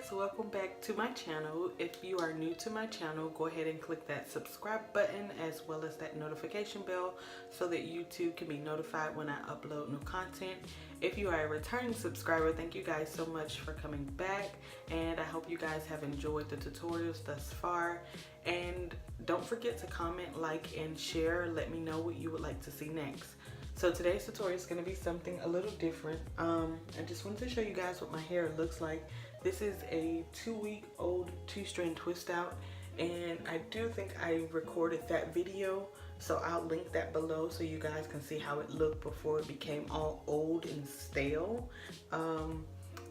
guys, welcome back to my channel. If you are new to my channel, go ahead and click that subscribe button as well as that notification bell so that YouTube can be notified when I upload new content. If you are a returning subscriber, thank you guys so much for coming back, and I hope you guys have enjoyed the tutorials thus far. And don't forget to comment, like, and share. Let me know what you would like to see next. So today's tutorial is going to be something a little different. I just wanted to show you guys what my hair looks like. This is a 2-week-old 2-strand twist out, and I do think I recorded that video, so I'll link that below so you guys can see how it looked before it became all old and stale.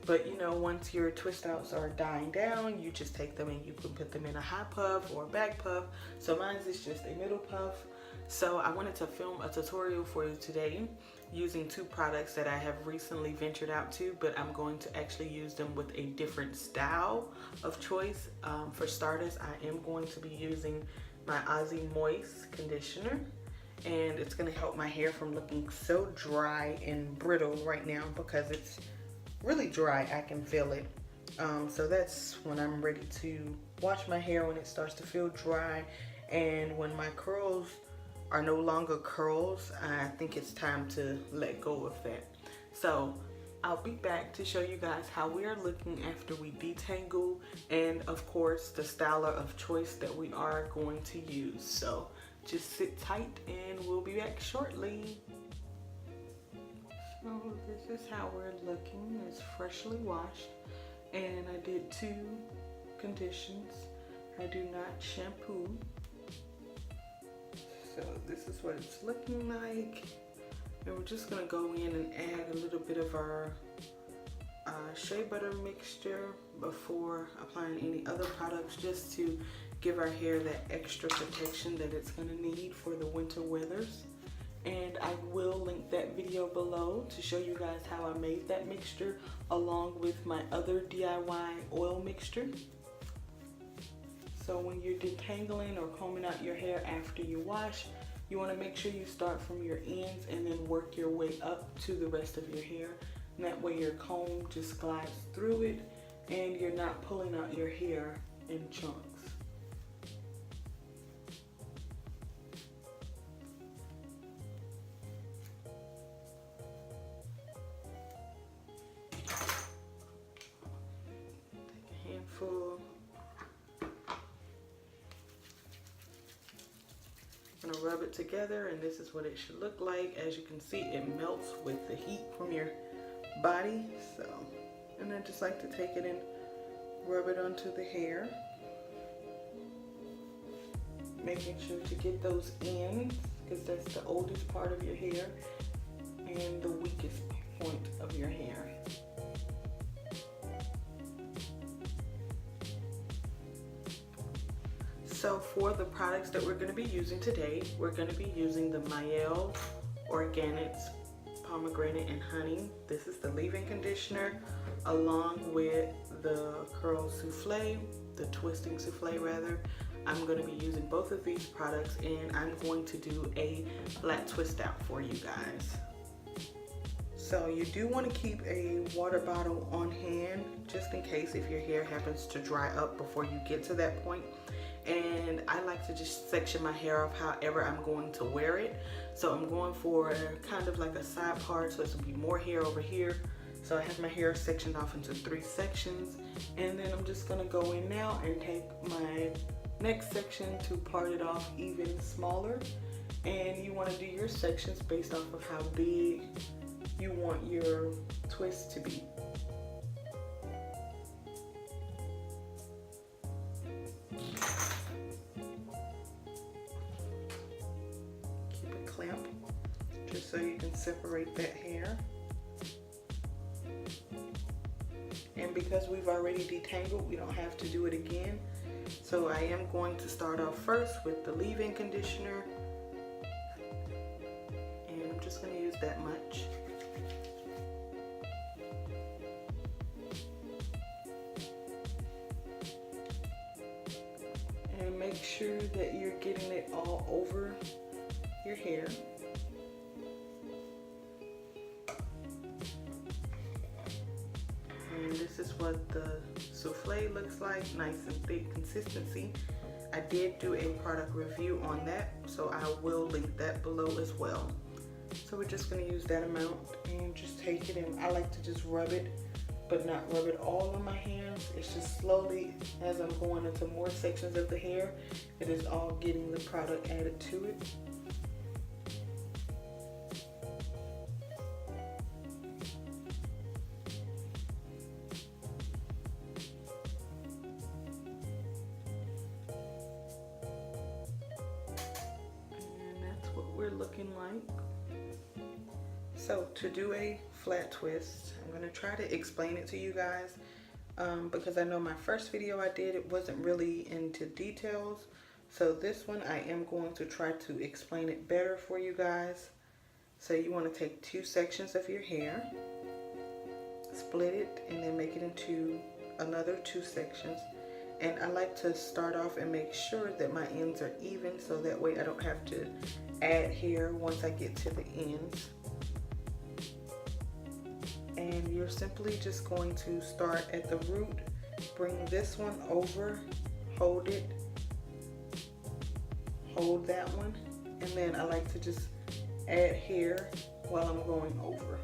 But you know, once your twist outs are dying down, you just take them and you can put them in a high puff or a back puff. So mine is just a middle puff. So I wanted to film a tutorial for you today using two products that I have recently ventured out to, but I'm going to actually use them with a different style of choice. For starters, I am going to be using my Aussie Moist conditioner, and it's going to help my hair from looking so dry and brittle right now because it's really dry. I can feel it. So that's when I'm ready to wash my hair, when it starts to feel dry and when my curls are no longer curls. I think it's time to let go of that. So I'll be back to show you guys how we are looking after we detangle, and of course the styler of choice that we are going to use. So just sit tight and we'll be back shortly. So this is how we're looking. It's freshly washed, and I did 2 conditions. I do not shampoo. So this is what it's looking like, and we're just gonna go in and add a little bit of our shea butter mixture before applying any other products, just to give our hair that extra protection that it's gonna need for the winter weathers. And I will link that video below to show you guys how I made that mixture along with my other DIY oil mixture. So when you're detangling or combing out your hair after you wash, you want to make sure you start from your ends and then work your way up to the rest of your hair. And that way your comb just glides through it and you're not pulling out your hair in chunks. Take a handful. I'm gonna rub it together, and this is what it should look like. As you can see, it melts with the heat from your body. So, and I just like to take it and rub it onto the hair, making sure to get those ends, because that's the oldest part of your hair and the weakest point of your hair. So for the products that we're going to be using today, we're going to be using the Mielle Organics Pomegranate and Honey. This is the leave-in conditioner, along with the curl souffle, the twisting souffle rather. I'm going to be using both of these products, and I'm going to do a flat twist out for you guys. So you do want to keep a water bottle on hand just in case if your hair happens to dry up before you get to that point. And I like to just section my hair off however I'm going to wear it. So I'm going for kind of like a side part, so it's gonna be more hair over here. So I have my hair sectioned off into 3 sections, and then I'm just gonna go in now and take my next section to part it off even smaller. And you want to do your sections based off of how big you want your twist to be. Clamp just so you can separate that hair. And because we've already detangled, we don't have to do it again. So I am going to start off first with the leave-in conditioner, and I'm just going to use that much. And make sure that you're getting it all over your hair. And this is is what the souffle looks like, nice and thick consistency. I did do a product review on that, so I will link that below as well. So we're just going to use that amount and just take it, and I like to just rub it, but not rub it all on my hands. It's just slowly, as I'm going into more sections of the hair, it is all getting the product added to it. And that's what we're looking like. So to do a flat twist, I'm going to try to explain it to you guys because I know my first video I did, it wasn't really into details. So this one I am going to try to explain it better for you guys. So you want to take two sections of your hair, split it, and then make it into another two sections. And I like to start off and make sure that my ends are even, so that way I don't have to add hair once I get to the ends. And you're simply just going to start at the root, bring this one over, hold it, hold that one, and then I like to just add hair while I'm going over.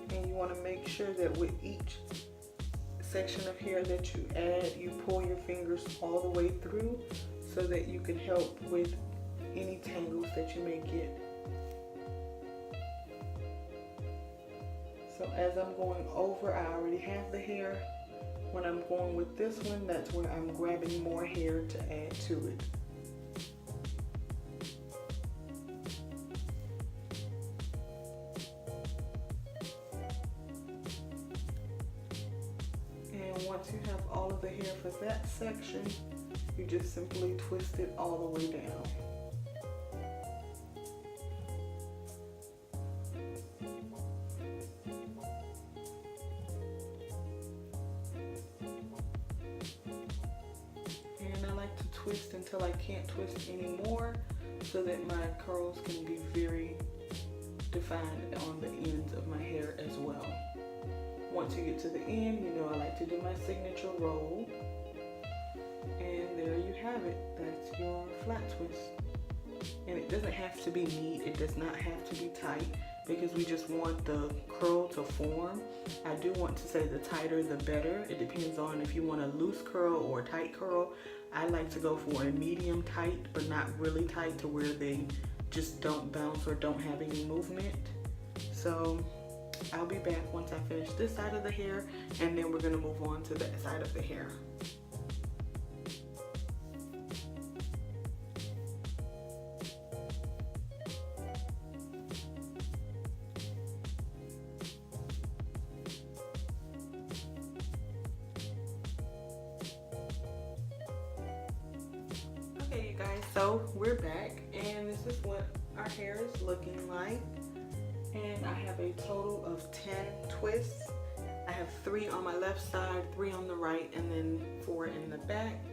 And you want to make sure that with each section of hair that you add, you pull your fingers all the way through so that you can help with any tangles that you may get. So as I'm going over, I already have the hair. When I'm going with this one, that's when I'm grabbing more hair to add to it. Once you have all of the hair for that section, you just simply twist it all the way down. And I like to twist until I can't twist anymore, so that my curls can be very defined on the ends of my hair as well. Once you get to the end, you know I like to do my signature roll. And there you have it. That's your flat twist. And it doesn't have to be neat. It does not have to be tight, because we just want the curl to form. I do want to say the tighter the better. It depends on if you want a loose curl or a tight curl. I like to go for a medium tight, but not really tight to where they just don't bounce or don't have any movement. So I'll be back once I finish this side of the hair, and then we're going to move on to that side of the hair. Okay, you guys, so we're back, and this is what our hair is looking like. And I have a total of 10 twists. I have 3 on my left side, 3 on the right, and then 4 in the back.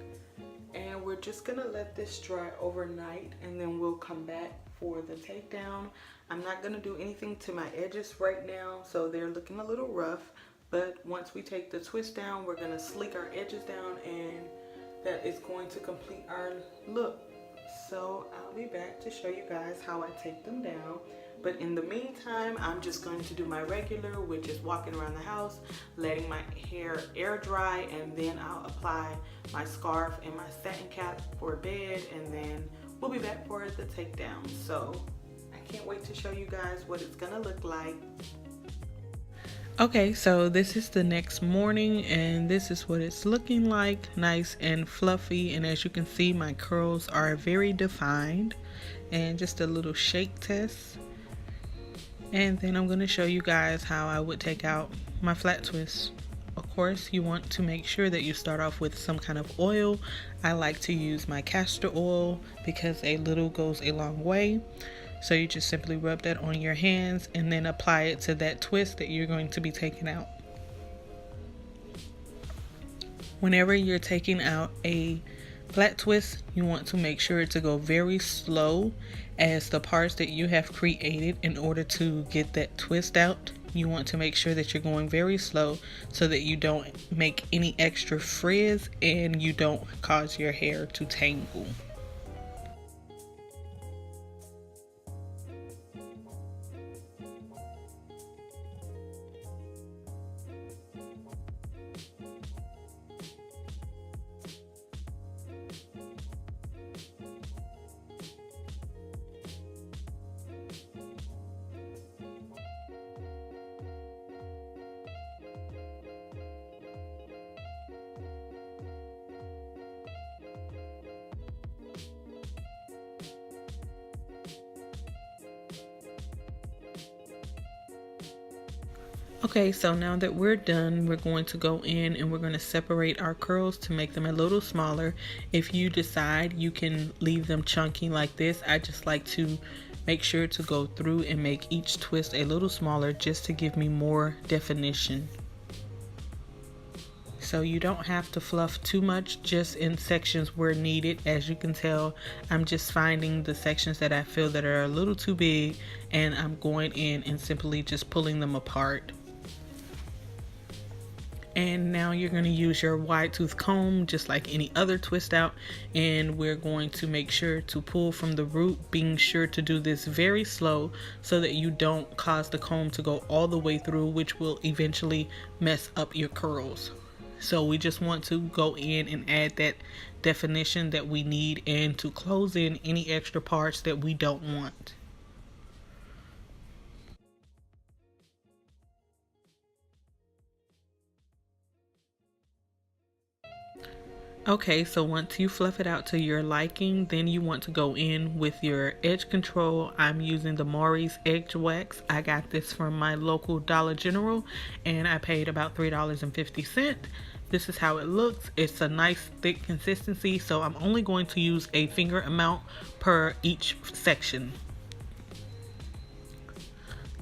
And we're just gonna let this dry overnight, and then we'll come back for the takedown. I'm not gonna do anything to my edges right now, so they're looking a little rough. But once we take the twist down, we're gonna sleek our edges down, and that is going to complete our look. So I'll be back to show you guys how I take them down. But in the meantime, I'm just going to do my regular, which is walking around the house, letting my hair air dry, and then I'll apply my scarf and my satin cap for bed, and then we'll be back for the takedown. So I can't wait to show you guys what it's gonna look like. Okay, so this is the next morning, and this is what it's looking like, nice and fluffy. And as you can see, my curls are very defined. And just a little shake test. And then I'm going to show you guys how I would take out my flat twist. Of course, you want to make sure that you start off with some kind of oil. I like to use my castor oil because a little goes a long way. So you just simply rub that on your hands and then apply it to that twist that you're going to be taking out. Whenever you're taking out a Flat twist, you want to make sure to go very slow, as the parts that you have created in order to get that twist out. You want to make sure that you're going very slow so that you don't make any extra frizz and you don't cause your hair to tangle. Okay, so now that we're done, we're going to go in and we're going to separate our curls to make them a little smaller. If you decide, you can leave them chunky like this. I just like to make sure to go through and make each twist a little smaller just to give me more definition. So you don't have to fluff too much, just in sections where needed. As you can tell, I'm just finding the sections that I feel that are a little too big, and I'm going in and simply just pulling them apart. And now you're going to use your wide tooth comb just like any other twist out, and we're going to make sure to pull from the root, being sure to do this very slow so that you don't cause the comb to go all the way through, which will eventually mess up your curls. So we just want to go in and add that definition that we need and to close in any extra parts that we don't want. Okay, so once you fluff it out to your liking, then you want to go in with your edge control. I'm using the Maury's Edge Wax. I got this from my local Dollar General and I paid about $3.50. This is how it looks. It's a nice thick consistency, so I'm only going to use a finger amount per each section.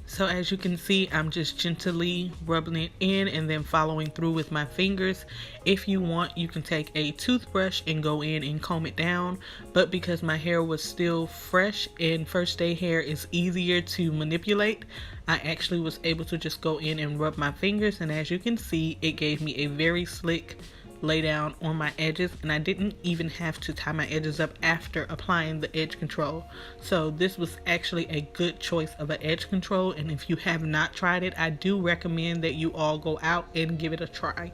So as you can see, I'm just gently rubbing it in and then following through with my fingers. If you want, you can take a toothbrush and go in and comb it down. But because my hair was still fresh and first day hair is easier to manipulate, I actually was able to just go in and rub my fingers. And as you can see, it gave me a very slick lay down on my edges, and I didn't even have to tie my edges up after applying the edge control. So this was actually a good choice of an edge control, and if you have not tried it, I do recommend that you all go out and give it a try.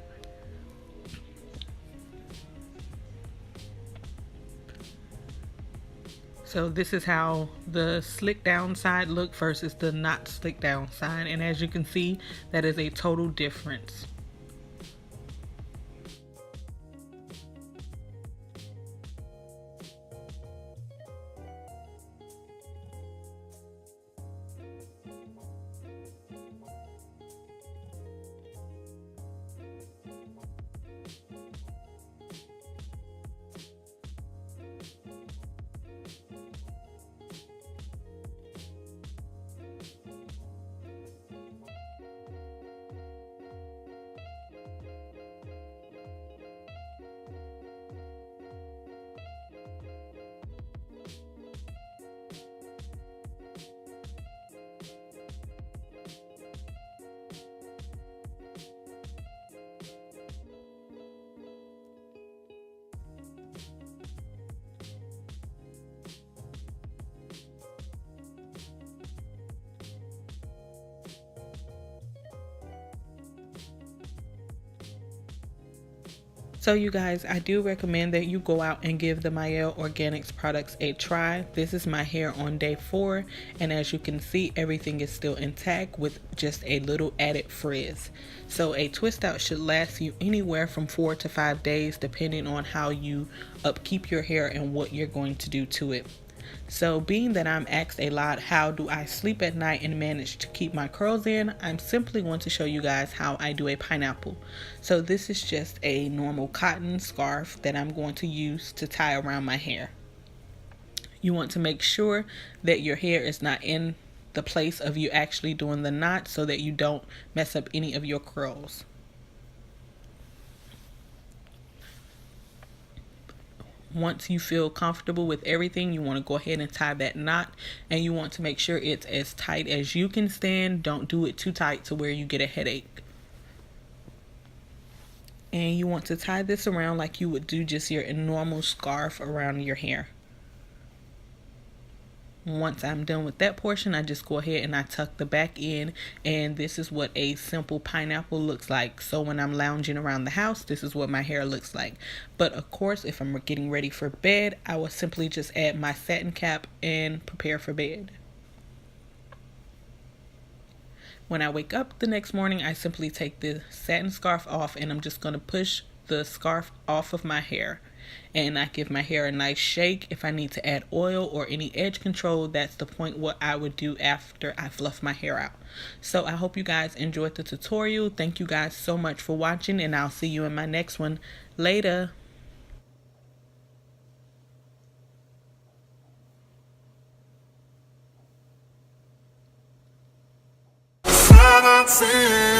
So this is how the slick down side look versus the not slick down side, and as you can see, that is a total difference. So you guys, I do recommend that you go out and give the Mielle Organics products a try. This is my hair on day 4, and as you can see, everything is still intact with just a little added frizz. So a twist out should last you anywhere from 4 to 5 days depending on how you upkeep your hair and what you're going to do to it. So being that I'm asked a lot, how do I sleep at night and manage to keep my curls in, I'm simply going to show you guys how I do a pineapple. So this is just a normal cotton scarf that I'm going to use to tie around my hair. You want to make sure that your hair is not in the place of you actually doing the knot so that you don't mess up any of your curls. Once you feel comfortable with everything, you want to go ahead and tie that knot, and you want to make sure it's as tight as you can stand. Don't do it too tight to where you get a headache. And you want to tie this around like you would do just your normal scarf around your hair. Once I'm done with that portion, I just go ahead and I tuck the back in, and this is what a simple pineapple looks like. So when I'm lounging around the house, this is what my hair looks like. But of course, if I'm getting ready for bed, I will simply just add my satin cap and prepare for bed. When I wake up the next morning, I simply take the satin scarf off, and I'm just going to push the scarf off of my hair. And I give my hair a nice shake. If I need to add oil or any edge control, that's the point what I would do after I fluff my hair out. So I hope you guys enjoyed the tutorial. Thank you guys so much for watching, and I'll see you in my next one. Later. See